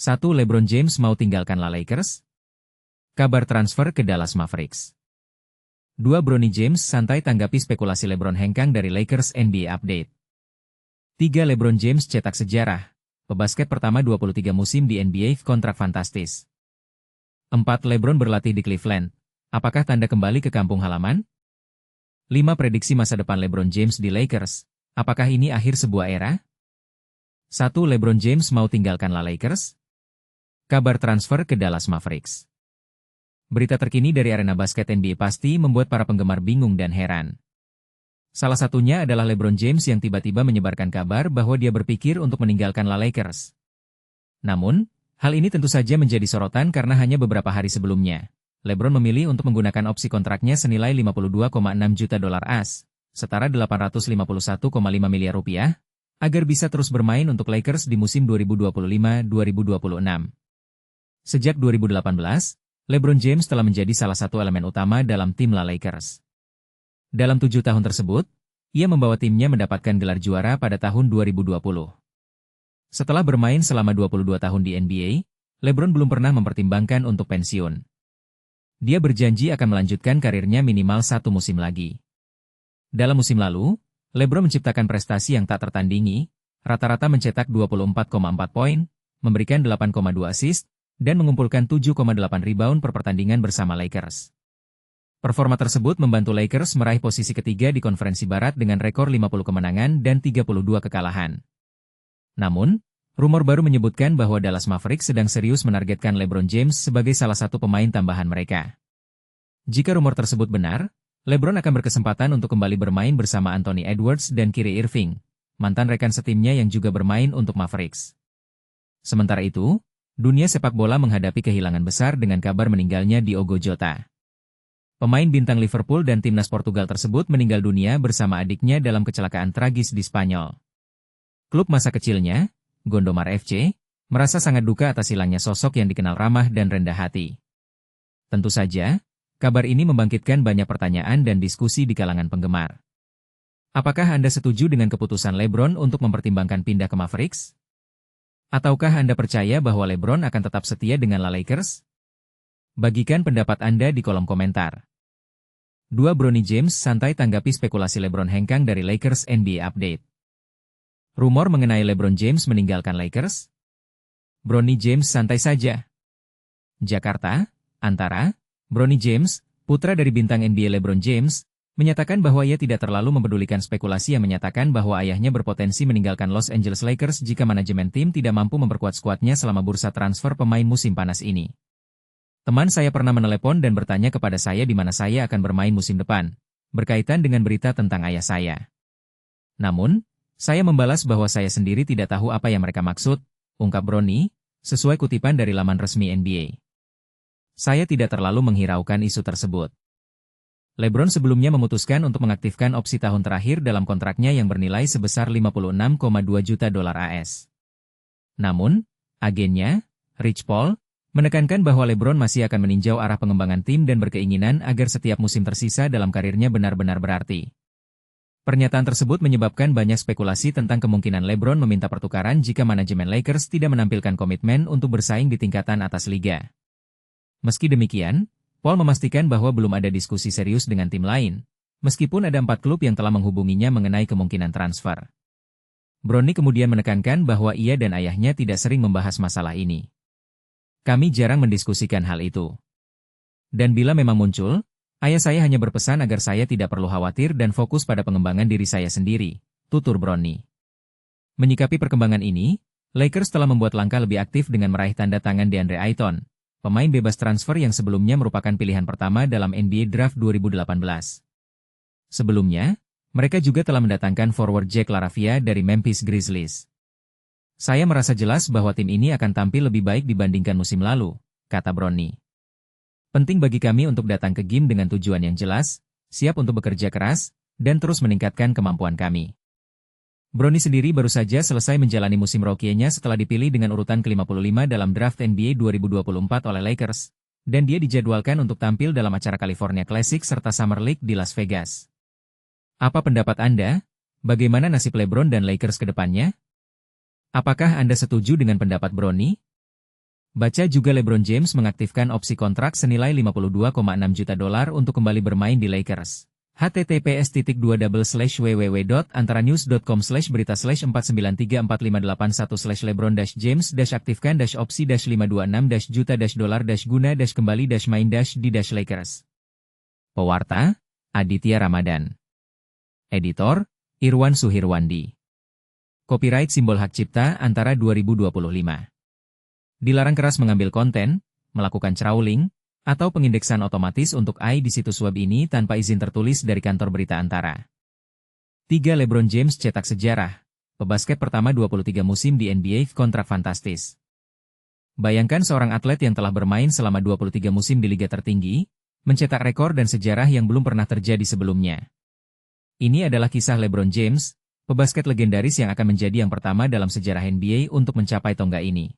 1. LeBron James mau tinggalkan Lakers? Kabar transfer ke Dallas Mavericks. 2. Bronny James santai tanggapi spekulasi LeBron hengkang dari Lakers NBA Update. 3. LeBron James cetak sejarah. Pebasket pertama 23 musim di NBA kontrak fantastis. 4. LeBron berlatih di Cleveland. Apakah tanda kembali ke kampung halaman? 5. Prediksi masa depan LeBron James di Lakers. Apakah ini akhir sebuah era? 1. LeBron James mau tinggalkan Lakers? Kabar transfer ke Dallas Mavericks. Berita terkini dari arena basket NBA pasti membuat para penggemar bingung dan heran. Salah satunya adalah LeBron James yang tiba-tiba menyebarkan kabar bahwa dia berpikir untuk meninggalkan Lakers. Namun, hal ini tentu saja menjadi sorotan karena hanya beberapa hari sebelumnya, LeBron memilih untuk menggunakan opsi kontraknya senilai 52,6 juta dolar AS, setara 851,5 miliar rupiah, agar bisa terus bermain untuk Lakers di musim 2025-2026. Sejak 2018, LeBron James telah menjadi salah satu elemen utama dalam tim Lakers. Dalam 7 tahun tersebut, ia membawa timnya mendapatkan gelar juara pada tahun 2020. Setelah bermain selama 22 tahun di NBA, LeBron belum pernah mempertimbangkan untuk pensiun. Dia berjanji akan melanjutkan karirnya minimal 1 musim lagi. Dalam musim lalu, LeBron menciptakan prestasi yang tak tertandingi, rata-rata mencetak 24,4 poin, memberikan 8,2 assist, dan mengumpulkan 7,8 rebound per pertandingan bersama Lakers. Performa tersebut membantu Lakers meraih posisi ketiga di Konferensi Barat dengan rekor 50 kemenangan dan 32 kekalahan. Namun, rumor baru menyebutkan bahwa Dallas Mavericks sedang serius menargetkan LeBron James sebagai salah satu pemain tambahan mereka. Jika rumor tersebut benar, LeBron akan berkesempatan untuk kembali bermain bersama Anthony Edwards dan Kyrie Irving, mantan rekan setimnya yang juga bermain untuk Mavericks. Sementara itu, dunia sepak bola menghadapi kehilangan besar dengan kabar meninggalnya Diogo Jota. Pemain bintang Liverpool dan timnas Portugal tersebut meninggal dunia bersama adiknya dalam kecelakaan tragis di Spanyol. Klub masa kecilnya, Gondomar FC, merasa sangat duka atas hilangnya sosok yang dikenal ramah dan rendah hati. Tentu saja, kabar ini membangkitkan banyak pertanyaan dan diskusi di kalangan penggemar. Apakah Anda setuju dengan keputusan LeBron untuk mempertimbangkan pindah ke Mavericks? Ataukah Anda percaya bahwa LeBron akan tetap setia dengan Lakers? Bagikan pendapat Anda di kolom komentar. 2. Bronny James santai tanggapi spekulasi LeBron hengkang dari Lakers NBA Update. Rumor mengenai LeBron James meninggalkan Lakers? Bronny James santai saja. Jakarta, Antara, Bronny James, putra dari bintang NBA LeBron James, menyatakan bahwa ia tidak terlalu mempedulikan spekulasi yang menyatakan bahwa ayahnya berpotensi meninggalkan Los Angeles Lakers jika manajemen tim tidak mampu memperkuat skuadnya selama bursa transfer pemain musim panas ini. Teman saya pernah menelepon dan bertanya kepada saya di mana saya akan bermain musim depan, berkaitan dengan berita tentang ayah saya. Namun, saya membalas bahwa saya sendiri tidak tahu apa yang mereka maksud, ungkap Bronny, sesuai kutipan dari laman resmi NBA. Saya tidak terlalu menghiraukan isu tersebut. LeBron sebelumnya memutuskan untuk mengaktifkan opsi tahun terakhir dalam kontraknya yang bernilai sebesar 56,2 juta dolar AS. Namun, agennya, Rich Paul, menekankan bahwa LeBron masih akan meninjau arah pengembangan tim dan berkeinginan agar setiap musim tersisa dalam karirnya benar-benar berarti. Pernyataan tersebut menyebabkan banyak spekulasi tentang kemungkinan LeBron meminta pertukaran jika manajemen Lakers tidak menampilkan komitmen untuk bersaing di tingkatan atas liga. Meski demikian, Paul memastikan bahwa belum ada diskusi serius dengan tim lain, meskipun ada 4 klub yang telah menghubunginya mengenai kemungkinan transfer. Bronny kemudian menekankan bahwa ia dan ayahnya tidak sering membahas masalah ini. Kami jarang mendiskusikan hal itu. Dan bila memang muncul, ayah saya hanya berpesan agar saya tidak perlu khawatir dan fokus pada pengembangan diri saya sendiri, tutur Bronny. Menyikapi perkembangan ini, Lakers telah membuat langkah lebih aktif dengan meraih tanda tangan DeAndre Ayton, pemain bebas transfer yang sebelumnya merupakan pilihan pertama dalam NBA Draft 2018. Sebelumnya, mereka juga telah mendatangkan forward Jack LaRavia dari Memphis Grizzlies. Saya merasa jelas bahwa tim ini akan tampil lebih baik dibandingkan musim lalu, kata Bronny. Penting bagi kami untuk datang ke game dengan tujuan yang jelas, siap untuk bekerja keras, dan terus meningkatkan kemampuan kami. Bronny sendiri baru saja selesai menjalani musim rookie-nya setelah dipilih dengan urutan ke-55 dalam draft NBA 2024 oleh Lakers, dan dia dijadwalkan untuk tampil dalam acara California Classic serta Summer League di Las Vegas. Apa pendapat Anda? Bagaimana nasib LeBron dan Lakers ke depannya? Apakah Anda setuju dengan pendapat Bronny? Baca juga LeBron James mengaktifkan opsi kontrak senilai $52,6 juta untuk kembali bermain di Lakers. https://www.antaranews.com/berita/49345881/LeBron-James- aktifkan-opsi-52/juta-guna-kembali-main di Lakers. Pewarta, Aditya Ramadan. Editor, Irwan Suhirwandi. Copyright Simbol Hak Cipta Antara 2025. Dilarang keras mengambil konten, melakukan crawling, atau pengindeksan otomatis untuk AI di situs web ini tanpa izin tertulis dari kantor berita Antara. 3. LeBron James cetak sejarah. Pebasket pertama 23 musim di NBA, kontrak fantastis. Bayangkan seorang atlet yang telah bermain selama 23 musim di liga tertinggi, mencetak rekor dan sejarah yang belum pernah terjadi sebelumnya. Ini adalah kisah LeBron James, pebasket legendaris yang akan menjadi yang pertama dalam sejarah NBA untuk mencapai tonggak ini.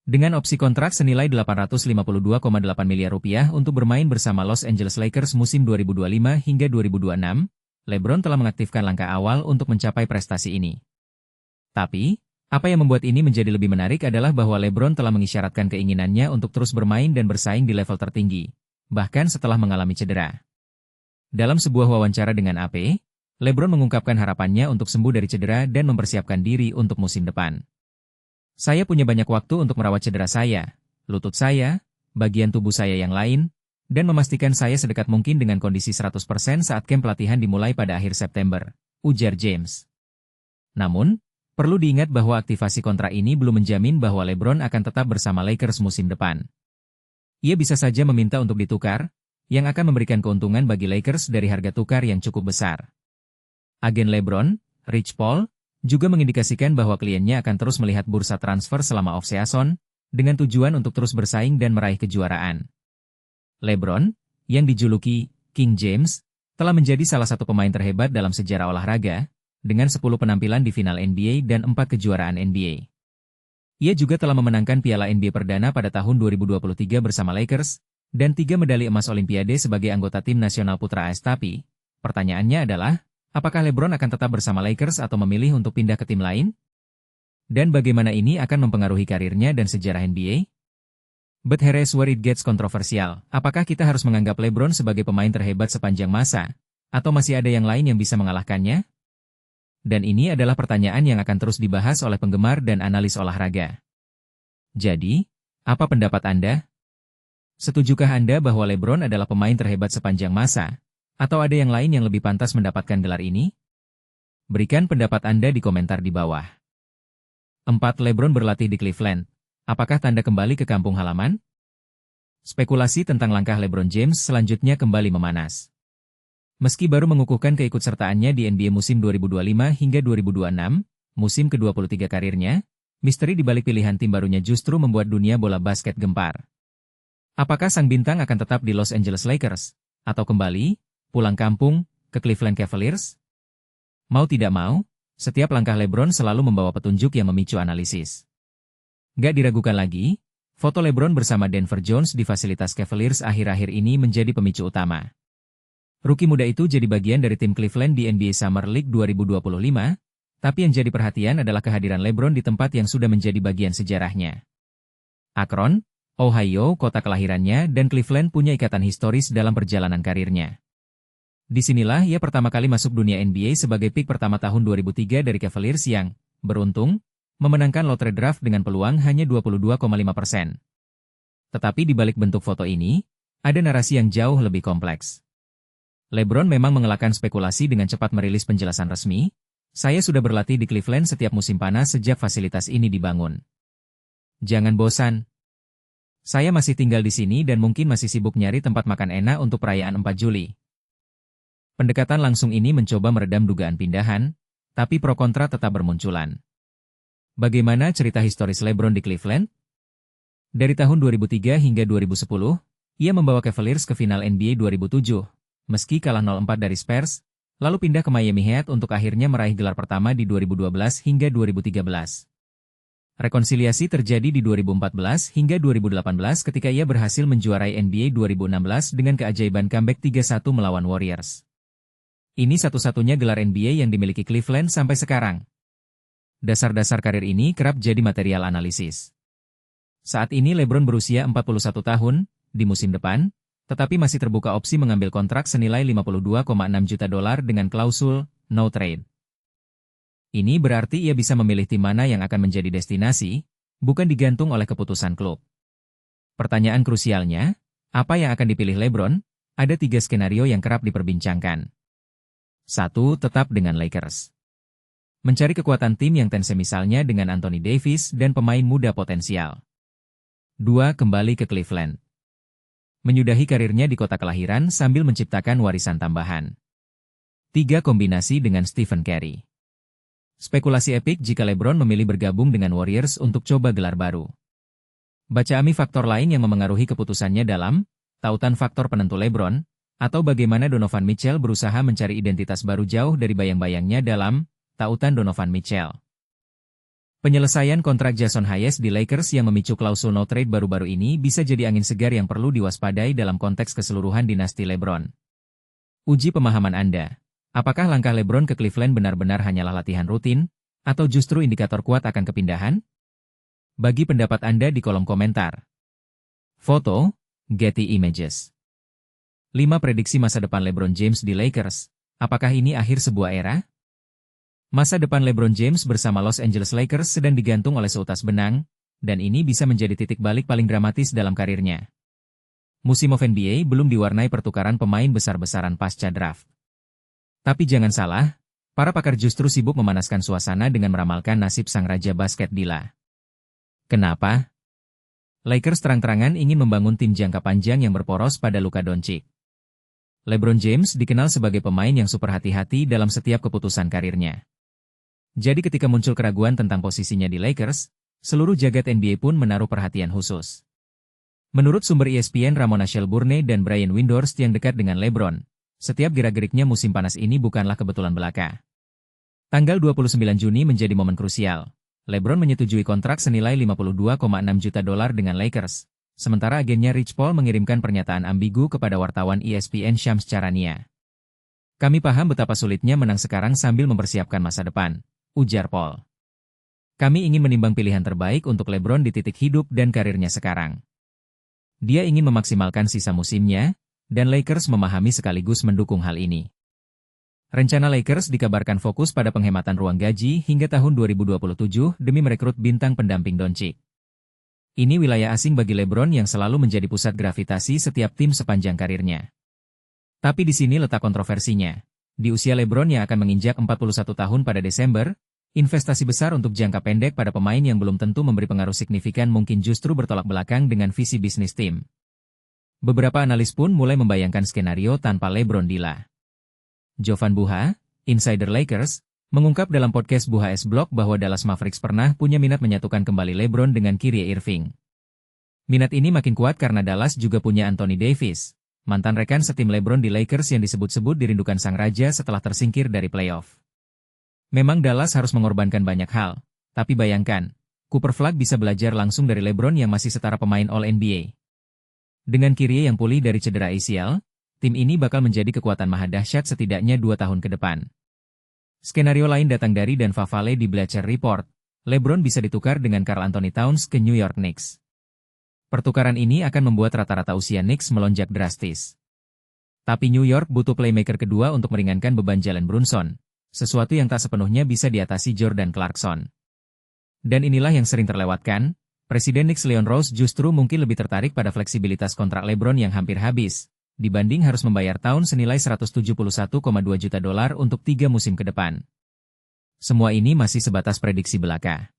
Dengan opsi kontrak senilai $852,8 miliar untuk bermain bersama Los Angeles Lakers musim 2025 hingga 2026, LeBron telah mengaktifkan langkah awal untuk mencapai prestasi ini. Tapi, apa yang membuat ini menjadi lebih menarik adalah bahwa LeBron telah mengisyaratkan keinginannya untuk terus bermain dan bersaing di level tertinggi, bahkan setelah mengalami cedera. Dalam sebuah wawancara dengan AP, LeBron mengungkapkan harapannya untuk sembuh dari cedera dan mempersiapkan diri untuk musim depan. Saya punya banyak waktu untuk merawat cedera saya, lutut saya, bagian tubuh saya yang lain, dan memastikan saya sedekat mungkin dengan kondisi 100% saat camp pelatihan dimulai pada akhir September, ujar James. Namun, perlu diingat bahwa aktivasi kontrak ini belum menjamin bahwa LeBron akan tetap bersama Lakers musim depan. Ia bisa saja meminta untuk ditukar, yang akan memberikan keuntungan bagi Lakers dari harga tukar yang cukup besar. Agen LeBron, Rich Paul, juga mengindikasikan bahwa kliennya akan terus melihat bursa transfer selama off-season, dengan tujuan untuk terus bersaing dan meraih kejuaraan. LeBron, yang dijuluki King James, telah menjadi salah satu pemain terhebat dalam sejarah olahraga, dengan 10 penampilan di final NBA dan 4 kejuaraan NBA. Ia juga telah memenangkan Piala NBA Perdana pada tahun 2023 bersama Lakers, dan 3 medali emas Olimpiade sebagai anggota tim nasional putra AS. Tapi, pertanyaannya adalah, apakah LeBron akan tetap bersama Lakers atau memilih untuk pindah ke tim lain? Dan bagaimana ini akan mempengaruhi karirnya dan sejarah NBA? But here's where it gets kontroversial. Apakah kita harus menganggap LeBron sebagai pemain terhebat sepanjang masa? Atau masih ada yang lain yang bisa mengalahkannya? Dan ini adalah pertanyaan yang akan terus dibahas oleh penggemar dan analis olahraga. Jadi, apa pendapat Anda? Setujukah Anda bahwa LeBron adalah pemain terhebat sepanjang masa? Atau ada yang lain yang lebih pantas mendapatkan gelar ini? Berikan pendapat Anda di komentar di bawah. 4. LeBron berlatih di Cleveland. Apakah tanda kembali ke kampung halaman? Spekulasi tentang langkah LeBron James selanjutnya kembali memanas. Meski baru mengukuhkan keikutsertaannya di NBA musim 2025 hingga 2026, musim ke-23 karirnya, misteri di balik pilihan tim barunya justru membuat dunia bola basket gempar. Apakah sang bintang akan tetap di Los Angeles Lakers? Atau kembali pulang kampung, ke Cleveland Cavaliers? Mau tidak mau, setiap langkah LeBron selalu membawa petunjuk yang memicu analisis. Gak diragukan lagi, foto LeBron bersama Denver Jones di fasilitas Cavaliers akhir-akhir ini menjadi pemicu utama. Rookie muda itu jadi bagian dari tim Cleveland di NBA Summer League 2025, tapi yang jadi perhatian adalah kehadiran LeBron di tempat yang sudah menjadi bagian sejarahnya. Akron, Ohio, kota kelahirannya, dan Cleveland punya ikatan historis dalam perjalanan karirnya. Disinilah ia pertama kali masuk dunia NBA sebagai pick pertama tahun 2003 dari Cavaliers yang, beruntung, memenangkan lottery draft dengan peluang hanya 22,5%. Tetapi di balik bentuk foto ini, ada narasi yang jauh lebih kompleks. LeBron memang mengelakkan spekulasi dengan cepat merilis penjelasan resmi, saya sudah berlatih di Cleveland setiap musim panas sejak fasilitas ini dibangun. Jangan bosan. Saya masih tinggal di sini dan mungkin masih sibuk nyari tempat makan enak untuk perayaan 4 Juli. Pendekatan langsung ini mencoba meredam dugaan pindahan, tapi pro kontra tetap bermunculan. Bagaimana cerita historis LeBron di Cleveland? Dari tahun 2003 hingga 2010, ia membawa Cavaliers ke final NBA 2007, meski kalah 0-4 dari Spurs, lalu pindah ke Miami Heat untuk akhirnya meraih gelar pertama di 2012 hingga 2013. Rekonsiliasi terjadi di 2014 hingga 2018 ketika ia berhasil menjuarai NBA 2016 dengan keajaiban comeback 3-1 melawan Warriors. Ini satu-satunya gelar NBA yang dimiliki Cleveland sampai sekarang. Dasar-dasar karir ini kerap jadi material analisis. Saat ini LeBron berusia 41 tahun, di musim depan, tetapi masih terbuka opsi mengambil kontrak senilai $52,6 juta dengan klausul no trade. Ini berarti ia bisa memilih tim mana yang akan menjadi destinasi, bukan digantung oleh keputusan klub. Pertanyaan krusialnya, apa yang akan dipilih LeBron? Ada 3 skenario yang kerap diperbincangkan. 1. Tetap dengan Lakers. Mencari kekuatan tim yang tense misalnya dengan Anthony Davis dan pemain muda potensial. 2. Kembali ke Cleveland. Menyudahi karirnya di kota kelahiran sambil menciptakan warisan tambahan. 3. Kombinasi dengan Stephen Curry. Spekulasi epik jika LeBron memilih bergabung dengan Warriors untuk coba gelar baru. Baca Ami faktor lain yang memengaruhi keputusannya dalam tautan faktor penentu LeBron, atau bagaimana Donovan Mitchell berusaha mencari identitas baru jauh dari bayang-bayangnya dalam tautan Donovan Mitchell. Penyelesaian kontrak Jason Hayes di Lakers yang memicu klausul no trade baru-baru ini bisa jadi angin segar yang perlu diwaspadai dalam konteks keseluruhan dinasti LeBron. Uji pemahaman Anda. Apakah langkah LeBron ke Cleveland benar-benar hanyalah latihan rutin, atau justru indikator kuat akan kepindahan? Bagi pendapat Anda di kolom komentar. Foto, Getty Images. 5 prediksi masa depan LeBron James di Lakers. Apakah ini akhir sebuah era? Masa depan LeBron James bersama Los Angeles Lakers sedang digantung oleh seutas benang, dan ini bisa menjadi titik balik paling dramatis dalam karirnya. Musim of NBA belum diwarnai pertukaran pemain besar-besaran pasca draft. Tapi jangan salah, para pakar justru sibuk memanaskan suasana dengan meramalkan nasib sang raja basket Dila. Kenapa? Lakers terang-terangan ingin membangun tim jangka panjang yang berporos pada Luka Doncic. LeBron James dikenal sebagai pemain yang super hati-hati dalam setiap keputusan karirnya. Jadi ketika muncul keraguan tentang posisinya di Lakers, seluruh jagat NBA pun menaruh perhatian khusus. Menurut sumber ESPN Ramona Shelburne dan Brian Windhorst yang dekat dengan LeBron, setiap gerak-geriknya musim panas ini bukanlah kebetulan belaka. Tanggal 29 Juni menjadi momen krusial. LeBron menyetujui kontrak senilai $52,6 juta dengan Lakers, sementara agennya Rich Paul mengirimkan pernyataan ambigu kepada wartawan ESPN Shams Charania. Kami paham betapa sulitnya menang sekarang sambil mempersiapkan masa depan, ujar Paul. Kami ingin menimbang pilihan terbaik untuk LeBron di titik hidup dan karirnya sekarang. Dia ingin memaksimalkan sisa musimnya, dan Lakers memahami sekaligus mendukung hal ini. Rencana Lakers dikabarkan fokus pada penghematan ruang gaji hingga tahun 2027 demi merekrut bintang pendamping Doncic. Ini wilayah asing bagi LeBron yang selalu menjadi pusat gravitasi setiap tim sepanjang karirnya. Tapi di sini letak kontroversinya. Di usia LeBron yang akan menginjak 41 tahun pada Desember, investasi besar untuk jangka pendek pada pemain yang belum tentu memberi pengaruh signifikan mungkin justru bertolak belakang dengan visi bisnis tim. Beberapa analis pun mulai membayangkan skenario tanpa LeBron Dila. Jovan Buha, insider Lakers, mengungkap dalam podcast Buha S Block bahwa Dallas Mavericks pernah punya minat menyatukan kembali LeBron dengan Kyrie Irving. Minat ini makin kuat karena Dallas juga punya Anthony Davis, mantan rekan setim LeBron di Lakers yang disebut-sebut dirindukan sang raja setelah tersingkir dari playoff. Memang Dallas harus mengorbankan banyak hal, tapi bayangkan, Cooper Flagg bisa belajar langsung dari LeBron yang masih setara pemain All-NBA. Dengan Kyrie yang pulih dari cedera ACL, tim ini bakal menjadi kekuatan maha dahsyat setidaknya 2 tahun ke depan. Skenario lain datang dari Dan Favale di Bleacher Report. LeBron bisa ditukar dengan Karl Anthony Towns ke New York Knicks. Pertukaran ini akan membuat rata-rata usia Knicks melonjak drastis. Tapi New York butuh playmaker kedua untuk meringankan beban Jalen Brunson, sesuatu yang tak sepenuhnya bisa diatasi Jordan Clarkson. Dan inilah yang sering terlewatkan, Presiden Knicks Leon Rose justru mungkin lebih tertarik pada fleksibilitas kontrak LeBron yang hampir habis, dibanding harus membayar tahun senilai $171,2 juta untuk 3 musim ke depan. Semua ini masih sebatas prediksi belaka.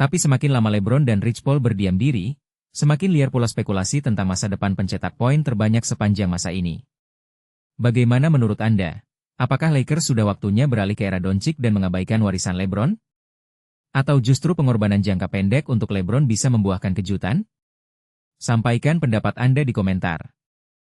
Tapi semakin lama LeBron dan Rich Paul berdiam diri, semakin liar pula spekulasi tentang masa depan pencetak poin terbanyak sepanjang masa ini. Bagaimana menurut Anda? Apakah Lakers sudah waktunya beralih ke era Doncic dan mengabaikan warisan LeBron? Atau justru pengorbanan jangka pendek untuk LeBron bisa membuahkan kejutan? Sampaikan pendapat Anda di komentar.